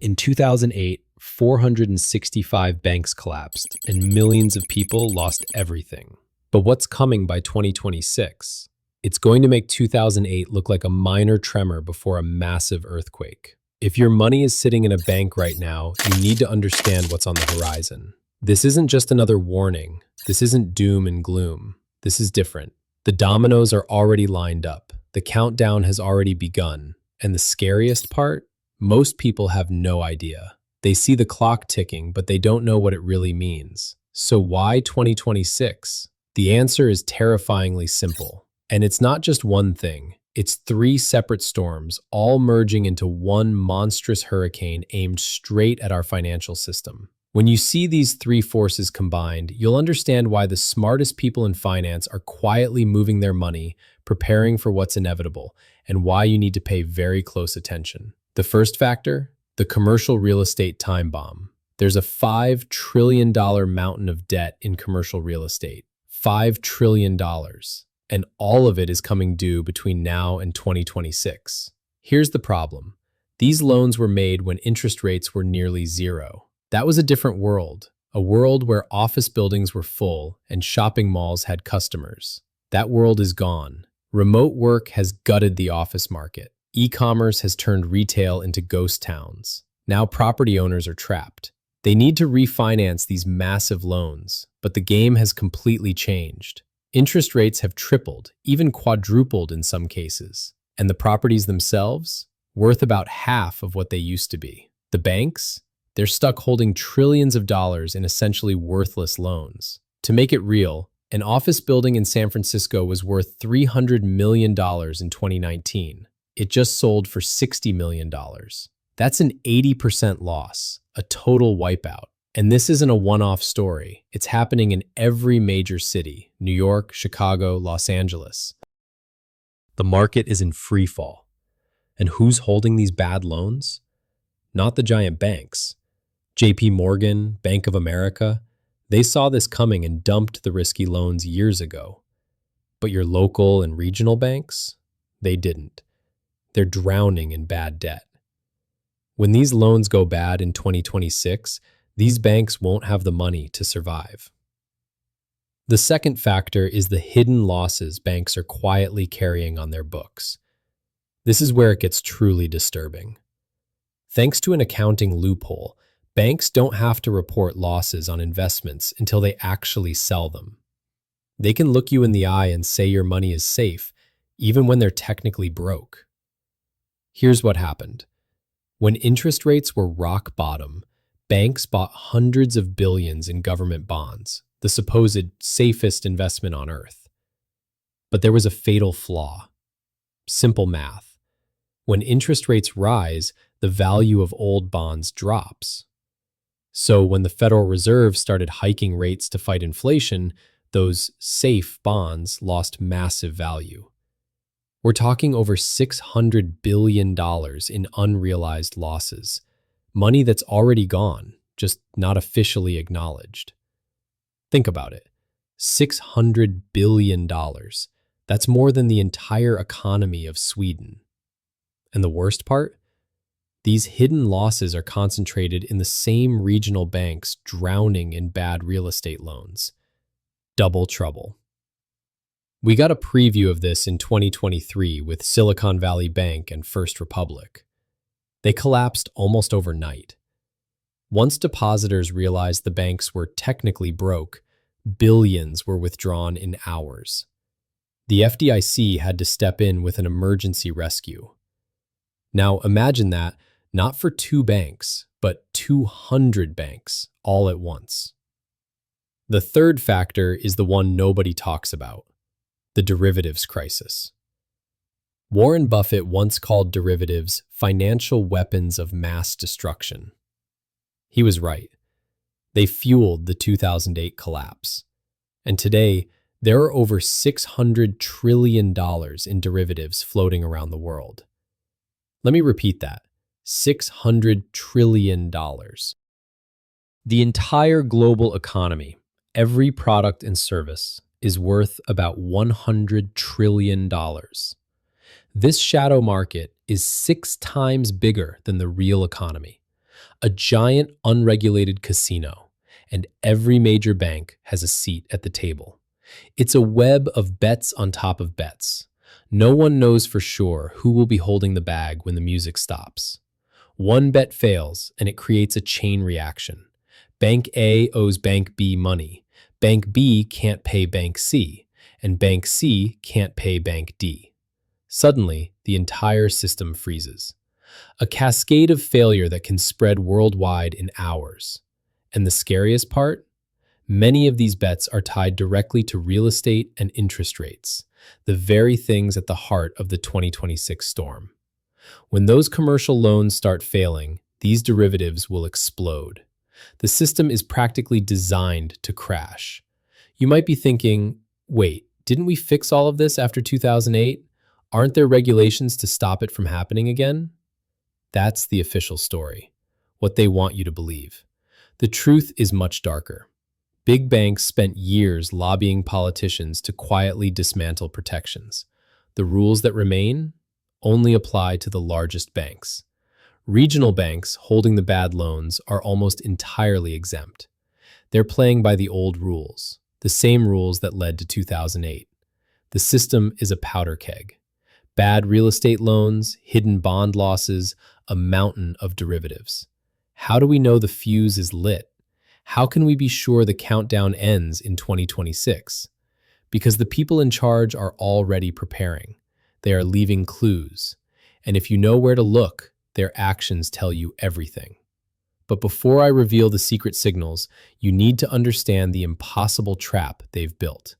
In 2008, 465 banks collapsed and millions of people lost everything. But what's coming by 2026? It's going to make 2008 look like a minor tremor before a massive earthquake. If your money is sitting in a bank right now, you need to understand what's on the horizon. This isn't just another warning. This isn't doom and gloom. This is different. The dominoes are already lined up. The countdown has already begun. And the scariest part? Most people have no idea. They see the clock ticking, but they don't know what it really means. So why 2026? The answer is terrifyingly simple. And it's not just one thing. It's three separate storms, all merging into one monstrous hurricane aimed straight at our financial system. When you see these three forces combined, you'll understand why the smartest people in finance are quietly moving their money, preparing for what's inevitable, and why you need to pay very close attention. The first factor? The commercial real estate time bomb. There's a $5 trillion mountain of debt in commercial real estate. $5 trillion. And all of it is coming due between now and 2026. Here's the problem. These loans were made when interest rates were nearly zero. That was a different world, a world where office buildings were full and shopping malls had customers. That world is gone. Remote work has gutted the office market. E-commerce has turned retail into ghost towns. Now property owners are trapped. They need to refinance these massive loans, but the game has completely changed. Interest rates have tripled, even quadrupled in some cases. And the properties themselves? Worth about half of what they used to be. The banks? They're stuck holding trillions of dollars in essentially worthless loans. To make it real, an office building in San Francisco was worth $300 million in 2019. It just sold for $60 million. That's an 80% loss, a total wipeout. And this isn't a one-off story. It's happening in every major city: New York, Chicago, Los Angeles. The market is in free fall. And who's holding these bad loans? Not the giant banks. JP Morgan, Bank of America, they saw this coming and dumped the risky loans years ago. But your local and regional banks? They didn't. They're drowning in bad debt. When these loans go bad in 2026, these banks won't have the money to survive. The second factor is the hidden losses banks are quietly carrying on their books. This is where it gets truly disturbing. Thanks to an accounting loophole, banks don't have to report losses on investments until they actually sell them. They can look you in the eye and say your money is safe, even when they're technically broke. Here's what happened. When interest rates were rock bottom, banks bought hundreds of billions in government bonds, the supposed safest investment on earth. But there was a fatal flaw. Simple math. When interest rates rise, the value of old bonds drops. So when the Federal Reserve started hiking rates to fight inflation, those safe bonds lost massive value. We're talking over $600 billion in unrealized losses. Money that's already gone, just not officially acknowledged. Think about it. $600 billion. That's more than the entire economy of Sweden. And the worst part? These hidden losses are concentrated in the same regional banks drowning in bad real estate loans. Double trouble. We got a preview of this in 2023 with Silicon Valley Bank and First Republic. They collapsed almost overnight. Once depositors realized the banks were technically broke, billions were withdrawn in hours. The FDIC had to step in with an emergency rescue. Now imagine that, not for two banks, but 200 banks all at once. The third factor is the one nobody talks about: the derivatives crisis. Warren Buffett once called derivatives financial weapons of mass destruction. He was right. They fueled the 2008 collapse. And today, there are over $600 trillion in derivatives floating around the world. Let me repeat that. $600 trillion. The entire global economy, every product and service, is worth about $100 trillion. This shadow market is 6 times bigger than the real economy. A giant unregulated casino, and every major bank has a seat at the table. It's a web of bets on top of bets. No one knows for sure who will be holding the bag when the music stops. One bet fails, and it creates a chain reaction. Bank A owes Bank B money. Bank B can't pay Bank C, and Bank C can't pay Bank D. Suddenly, the entire system freezes. A cascade of failure that can spread worldwide in hours. And the scariest part? Many of these bets are tied directly to real estate and interest rates, the very things at the heart of the 2026 storm. When those commercial loans start failing, these derivatives will explode. The system is practically designed to crash. You might be thinking, wait, didn't we fix all of this after 2008? Aren't there regulations to stop it from happening again? That's the official story, what they want you to believe. The truth is much darker. Big banks spent years lobbying politicians to quietly dismantle protections. The rules that remain only apply to the largest banks. Regional banks holding the bad loans are almost entirely exempt. They're playing by the old rules, the same rules that led to 2008. The system is a powder keg. Bad real estate loans, hidden bond losses, a mountain of derivatives. How do we know the fuse is lit? How can we be sure the countdown ends in 2026? Because the people in charge are already preparing. They are leaving clues. And if you know where to look, their actions tell you everything. But before I reveal the secret signals, you need to understand the impossible trap they've built.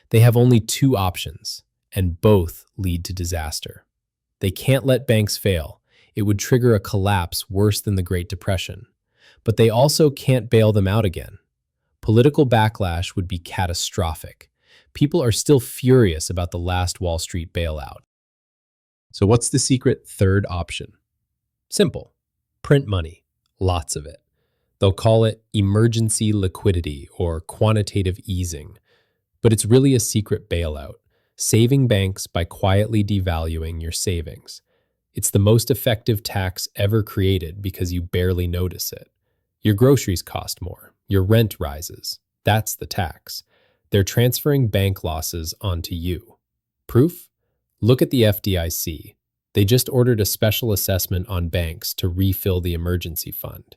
They have only two options, and both lead to disaster. They can't let banks fail. It would trigger a collapse worse than the Great Depression. But they also can't bail them out again. Political backlash would be catastrophic. People are still furious about the last Wall Street bailout. So what's the secret third option? Simple. Print money. Lots of it. They'll call it emergency liquidity or quantitative easing. But it's really a secret bailout, saving banks by quietly devaluing your savings. It's the most effective tax ever created because you barely notice it. Your groceries cost more. Your rent rises. That's the tax. They're transferring bank losses onto you. Proof? Look at the FDIC. They just ordered a special assessment on banks to refill the emergency fund.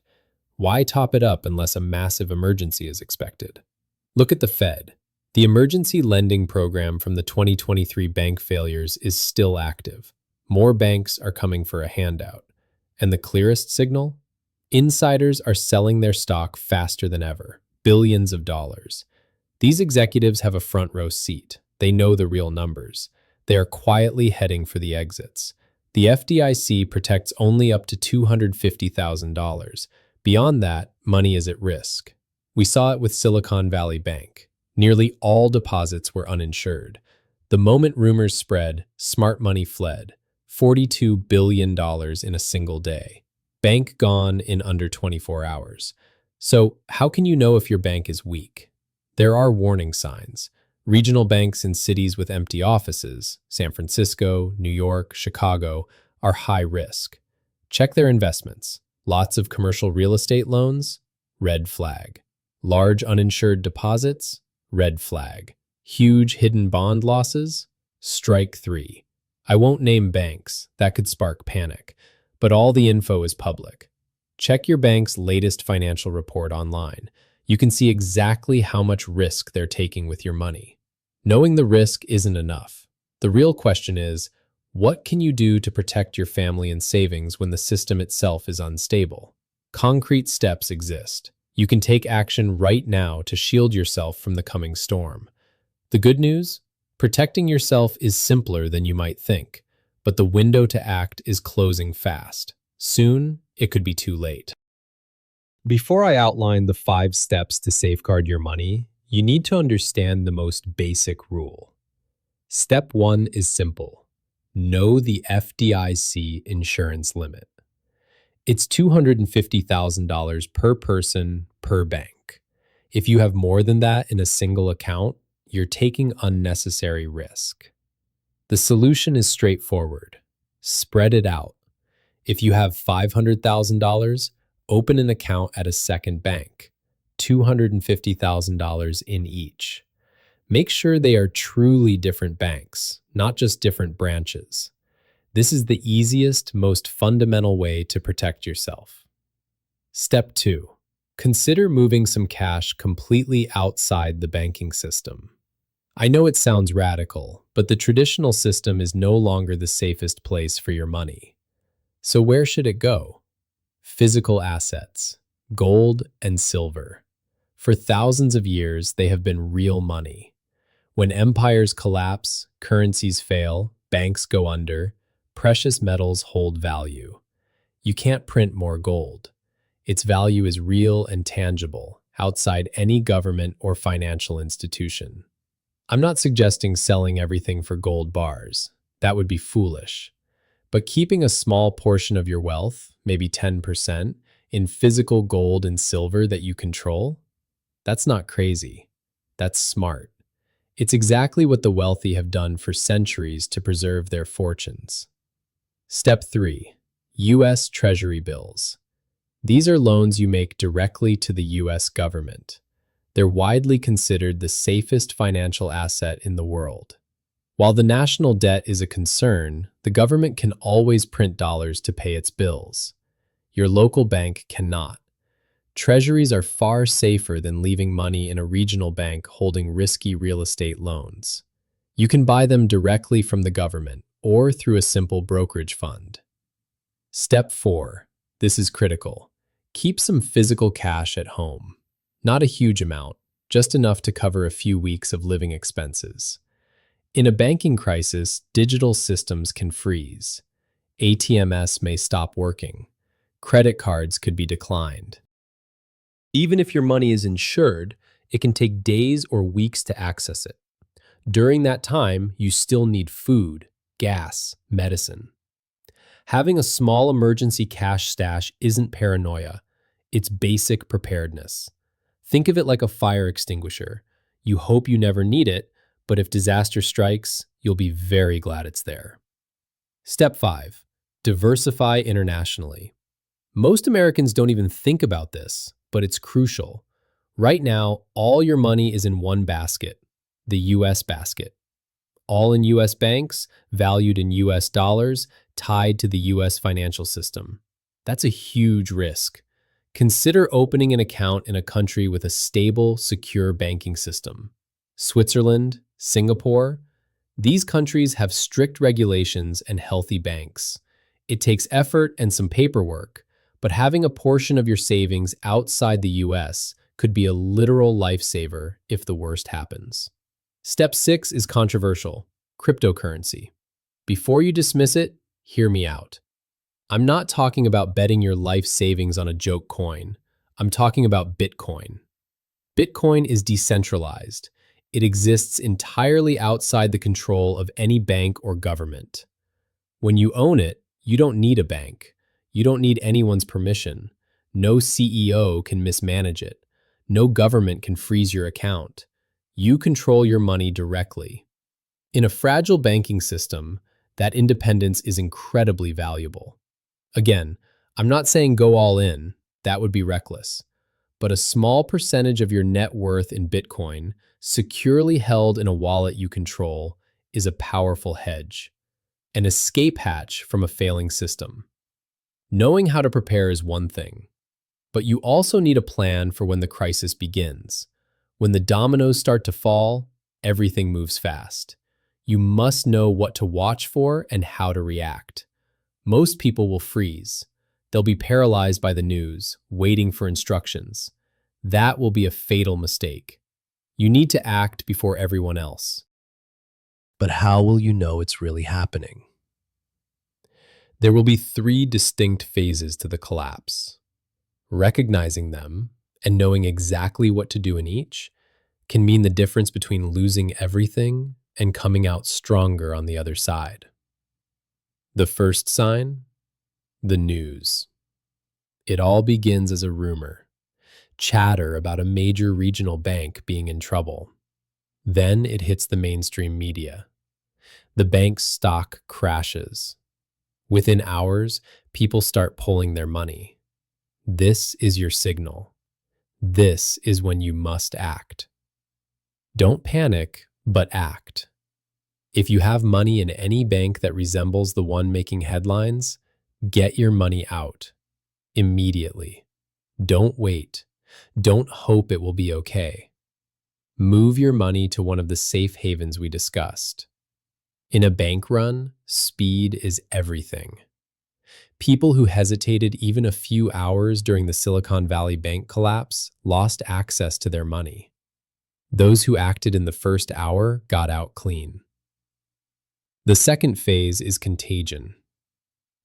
Why top it up unless a massive emergency is expected? Look at the Fed. The emergency lending program from the 2023 bank failures is still active. More banks are coming for a handout. And the clearest signal? Insiders are selling their stock faster than ever, billions of dollars. These executives have a front row seat. They know the real numbers. They are quietly heading for the exits. The FDIC protects only up to $250,000. Beyond that, money is at risk. We saw it with Silicon Valley Bank. Nearly all deposits were uninsured. The moment rumors spread, smart money fled. $42 billion in a single day. Bank gone in under 24 hours. So how can you know if your bank is weak? There are warning signs. Regional banks in cities with empty offices, San Francisco, New York, Chicago, are high risk. Check their investments. Lots of commercial real estate loans? Red flag. Large uninsured deposits? Red flag. Huge hidden bond losses? Strike 3. I won't name banks, that could spark panic, but all the info is public. Check your bank's latest financial report online. You can see exactly how much risk they're taking with your money. Knowing the risk isn't enough. The real question is, what can you do to protect your family and savings when the system itself is unstable? Concrete steps exist. You can take action right now to shield yourself from the coming storm. The good news? Protecting yourself is simpler than you might think, but the window to act is closing fast. Soon, it could be too late. Before I outline the 5 steps to safeguard your money, you need to understand the most basic rule. Step 1 is simple. Know the FDIC insurance limit. It's $250,000 per person per bank. If you have more than that in a single account, you're taking unnecessary risk. The solution is straightforward. Spread it out. If you have $500,000, Open an account at a second bank, $250,000 in each. Make sure they are truly different banks, not just different branches. This is the easiest, most fundamental way to protect yourself. Step 2. Consider moving some cash completely outside the banking system. I know it sounds radical, but the traditional system is no longer the safest place for your money. So where should it go? Physical assets, gold and silver. For thousands of years, they have been real money. When empires collapse, currencies fail, banks go under, precious metals hold value. You can't print more gold. Its value is real and tangible, outside any government or financial institution. I'm not suggesting selling everything for gold bars. That would be foolish. But keeping a small portion of your wealth, maybe 10%, in physical gold and silver that you control, that's not crazy. That's smart. It's exactly what the wealthy have done for centuries to preserve their fortunes. Step 3. U.S. Treasury bills. These are loans you make directly to the U.S. government. They're widely considered the safest financial asset in the world. While the national debt is a concern, the government can always print dollars to pay its bills. Your local bank cannot. Treasuries are far safer than leaving money in a regional bank holding risky real estate loans. You can buy them directly from the government or through a simple brokerage fund. Step 4. This is critical. Keep some physical cash at home. Not a huge amount, just enough to cover a few weeks of living expenses. In a banking crisis, digital systems can freeze. ATMs may stop working. Credit cards could be declined. Even if your money is insured, it can take days or weeks to access it. During that time, you still need food, gas, medicine. Having a small emergency cash stash isn't paranoia. It's basic preparedness. Think of it like a fire extinguisher. You hope you never need it, but if disaster strikes, you'll be very glad it's there. Step 5. Diversify internationally. Most Americans don't even think about this, but it's crucial. Right now, all your money is in one basket, the U.S. basket. All in U.S. banks, valued in U.S. dollars, tied to the U.S. financial system. That's a huge risk. Consider opening an account in a country with a stable, secure banking system. Switzerland, Singapore. These countries have strict regulations and healthy banks. It takes effort and some paperwork, but having a portion of your savings outside the US could be a literal lifesaver if the worst happens. Step 6 is controversial: cryptocurrency. Before you dismiss it, hear me out. I'm not talking about betting your life savings on a joke coin. I'm talking about Bitcoin. Bitcoin is decentralized. It exists entirely outside the control of any bank or government. When you own it, you don't need a bank. You don't need anyone's permission. No CEO can mismanage it. No government can freeze your account. You control your money directly. In a fragile banking system, that independence is incredibly valuable. Again, I'm not saying go all in. That would be reckless. But a small percentage of your net worth in Bitcoin, securely held in a wallet you control, is a powerful hedge, an escape hatch from a failing system. Knowing how to prepare is one thing, but you also need a plan for when the crisis begins. When the dominoes start to fall, everything moves fast. You must know what to watch for and how to react. Most people will freeze. They'll be paralyzed by the news, waiting for instructions. That will be a fatal mistake. You need to act before everyone else. But how will you know it's really happening? There will be 3 distinct phases to the collapse. Recognizing them and knowing exactly what to do in each can mean the difference between losing everything and coming out stronger on the other side. The first sign? The news. It all begins as a rumor, chatter about a major regional bank being in trouble. Then it hits the mainstream media. The bank's stock crashes. Within hours, people start pulling their money. This is your signal. This is when you must act. Don't panic, but act. If you have money in any bank that resembles the one making headlines, get your money out immediately. Don't wait. Don't hope it will be okay. Move your money to one of the safe havens we discussed. In a bank run, speed is everything. People who hesitated even a few hours during the Silicon Valley bank collapse lost access to their money. Those who acted in the first hour got out clean. The second phase is contagion.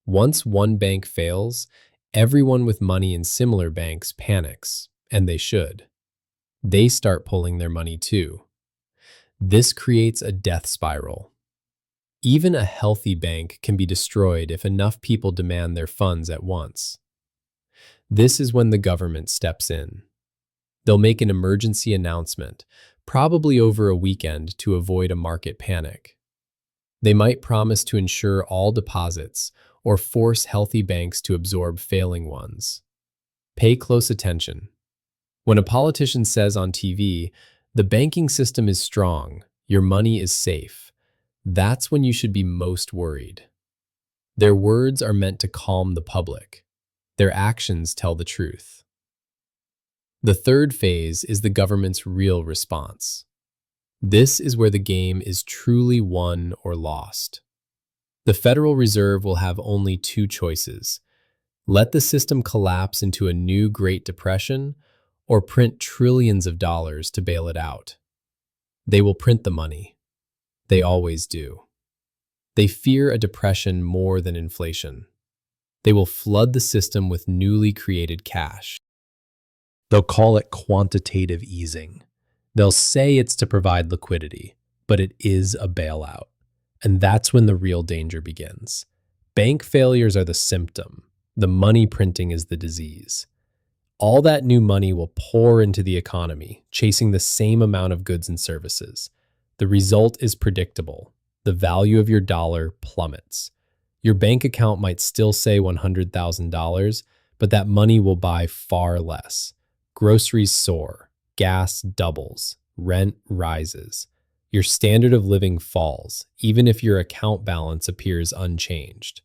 Once one bank fails, everyone with money in similar banks panics, and they should. They start pulling their money too. This creates a death spiral. Even a healthy bank can be destroyed if enough people demand their funds at once. This is when the government steps in. They'll make an emergency announcement, probably over a weekend to avoid a market panic. They might promise to insure all deposits or force healthy banks to absorb failing ones. Pay close attention. When a politician says on TV, "The banking system is strong, your money is safe," that's when you should be most worried. Their words are meant to calm the public. Their actions tell the truth. The third phase is the government's real response. This is where the game is truly won or lost. The Federal Reserve will have only two choices: let the system collapse into a new Great Depression, or print trillions of dollars to bail it out. They will print the money. They always do. They fear a depression more than inflation. They will flood the system with newly created cash. They'll call it quantitative easing. They'll say it's to provide liquidity, but it is a bailout. And that's when the real danger begins. Bank failures are the symptom. The money printing is the disease. All that new money will pour into the economy, chasing the same amount of goods and services. The result is predictable. The value of your dollar plummets. Your bank account might still say $100,000, but that money will buy far less. Groceries soar, gas doubles, rent rises. Your standard of living falls, even if your account balance appears unchanged.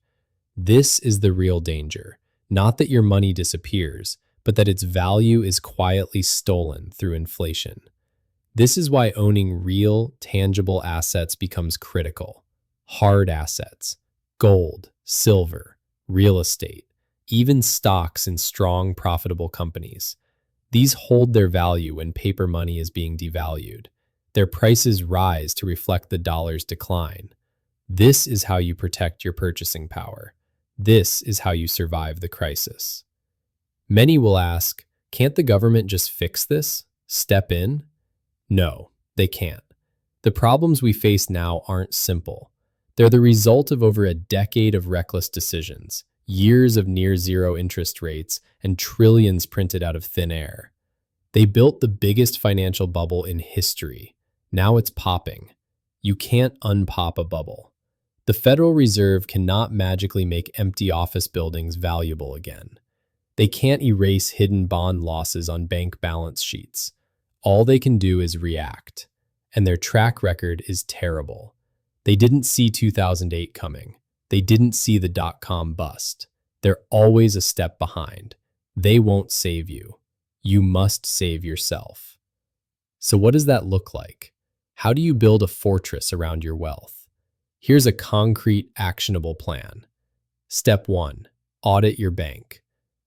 This is the real danger. Not that your money disappears, but that its value is quietly stolen through inflation. This is why owning real, tangible assets becomes critical. Hard assets, gold, silver, real estate, even stocks in strong, profitable companies. These hold their value when paper money is being devalued. Their prices rise to reflect the dollar's decline. This is how you protect your purchasing power. This is how you survive the crisis. Many will ask, can't the government just fix this? Step in? No, they can't. The problems we face now aren't simple. They're the result of over a decade of reckless decisions, years of near-zero interest rates, and trillions printed out of thin air. They built the biggest financial bubble in history. Now it's popping. You can't unpop a bubble. The Federal Reserve cannot magically make empty office buildings valuable again. They can't erase hidden bond losses on bank balance sheets. All they can do is react, and their track record is terrible. They didn't see 2008 coming. They didn't see the dot-com bust. They're always a step behind. They won't save you. You must save yourself. So what does that look like? How do you build a fortress around your wealth? Here's a concrete, actionable plan. Step 1. Audit your bank.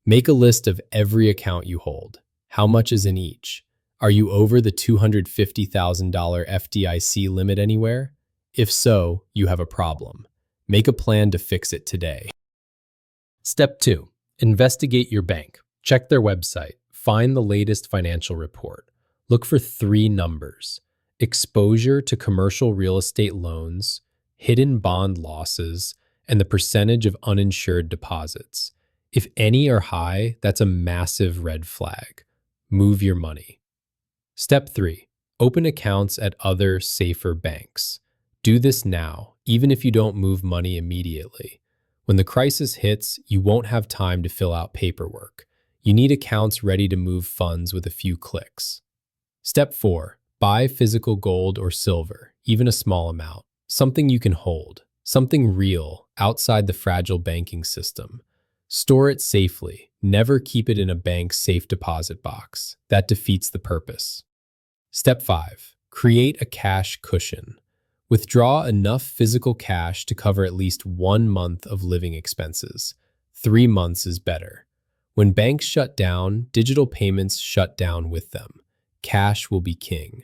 Make a list of every account you hold. How much is in each? Are you over the $250,000 FDIC limit anywhere? If so, you have a problem. Make a plan to fix it today. Step 2. Investigate your bank. Check their website. Find the latest financial report. Look for 3 numbers: exposure to commercial real estate loans, hidden bond losses, and the percentage of uninsured deposits. If any are high, that's a massive red flag. Move your money. Step 3. Open accounts at other, safer banks. Do this now, even if you don't move money immediately. When the crisis hits, you won't have time to fill out paperwork. You need accounts ready to move funds with a few clicks. Step 4. Buy physical gold or silver, even a small amount. Something you can hold, something real, outside the fragile banking system. Store it safely. Never keep it in a bank's safe deposit box. That defeats the purpose. Step 5. Create a cash cushion. Withdraw enough physical cash to cover at least 1 month of living expenses. 3 months is better. When banks shut down, digital payments shut down with them. Cash will be king.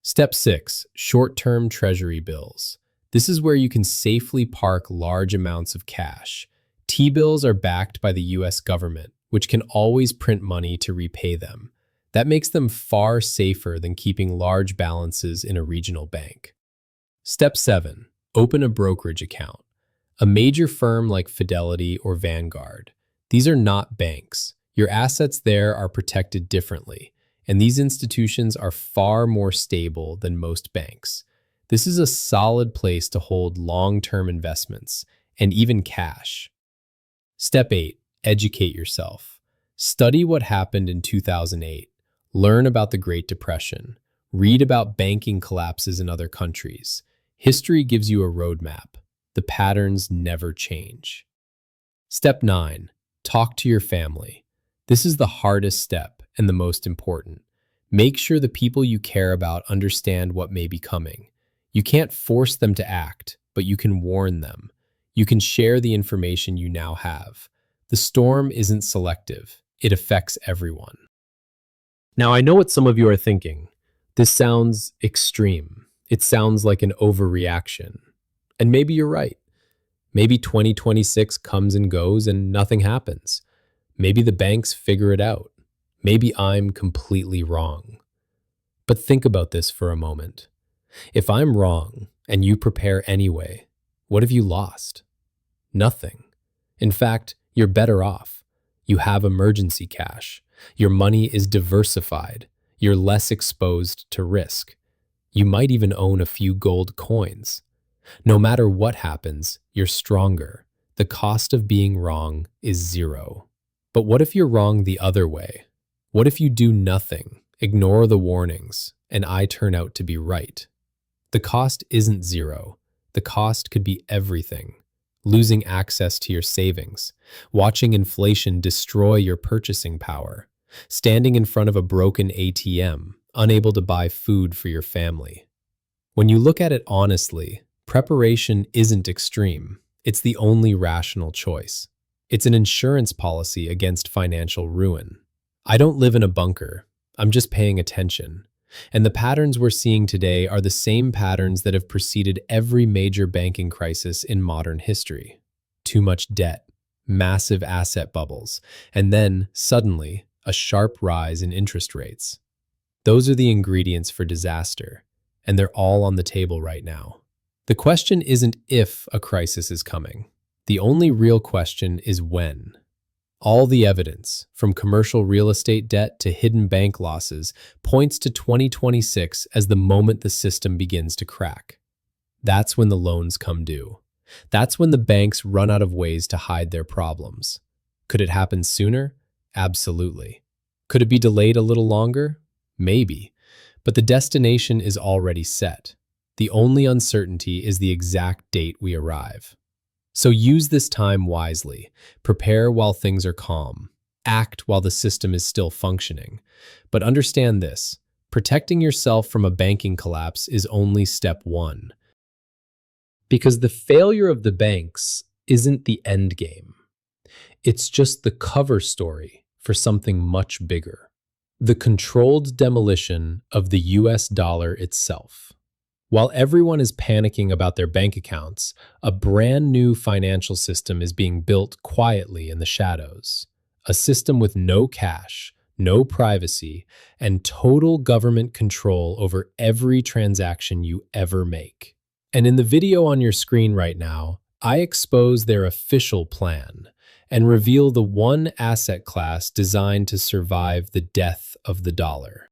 Step 6. Short-term treasury bills. This is where you can safely park large amounts of cash. T-bills are backed by the US government, which can always print money to repay them. That makes them far safer than keeping large balances in a regional bank. Step 7. Open a brokerage account. A major firm like Fidelity or Vanguard. These are not banks. Your assets there are protected differently, and these institutions are far more stable than most banks. This is a solid place to hold long-term investments, and even cash. Step 8. Educate yourself. Study what happened in 2008. Learn about the Great Depression. Read about banking collapses in other countries. History gives you a roadmap. The patterns never change. Step 9. Talk to your family. This is the hardest step and the most important. Make sure the people you care about understand what may be coming. You can't force them to act, but you can warn them. You can share the information you now have. The storm isn't selective. It affects everyone. Now, I know what some of you are thinking. This sounds extreme. It sounds like an overreaction. And maybe you're right. Maybe 2026 comes and goes and nothing happens. Maybe the banks figure it out. Maybe I'm completely wrong. But think about this for a moment. If I'm wrong and you prepare anyway, what have you lost? Nothing. In fact, you're better off. You have emergency cash. Your money is diversified. You're less exposed to risk. You might even own a few gold coins. No matter what happens, you're stronger. The cost of being wrong is 0. But what if you're wrong the other way? What if you do nothing, ignore the warnings, and I turn out to be right? The cost isn't 0. The cost could be everything. Losing access to your savings, watching inflation destroy your purchasing power, standing in front of a broken ATM, unable to buy food for your family. When you look at it honestly, preparation isn't extreme. It's the only rational choice. It's an insurance policy against financial ruin. I don't live in a bunker. I'm just paying attention. And the patterns we're seeing today are the same patterns that have preceded every major banking crisis in modern history. Too much debt, massive asset bubbles, and then, suddenly, a sharp rise in interest rates. Those are the ingredients for disaster, and they're all on the table right now. The question isn't if a crisis is coming. The only real question is when. All the evidence, from commercial real estate debt to hidden bank losses, points to 2026 as the moment the system begins to crack. That's when the loans come due. That's when the banks run out of ways to hide their problems. Could it happen sooner? Absolutely. Could it be delayed a little longer? Maybe. But the destination is already set. The only uncertainty is the exact date we arrive. So use this time wisely. Prepare while things are calm. Act while the system is still functioning. But understand this, protecting yourself from a banking collapse is only step 1. Because the failure of the banks isn't the end game. It's just the cover story for something much bigger. The controlled demolition of the US dollar itself. While everyone is panicking about their bank accounts, a brand new financial system is being built quietly in the shadows. A system with no cash, no privacy, and total government control over every transaction you ever make. And in the video on your screen right now, I expose their official plan and reveal the one asset class designed to survive the death of the dollar.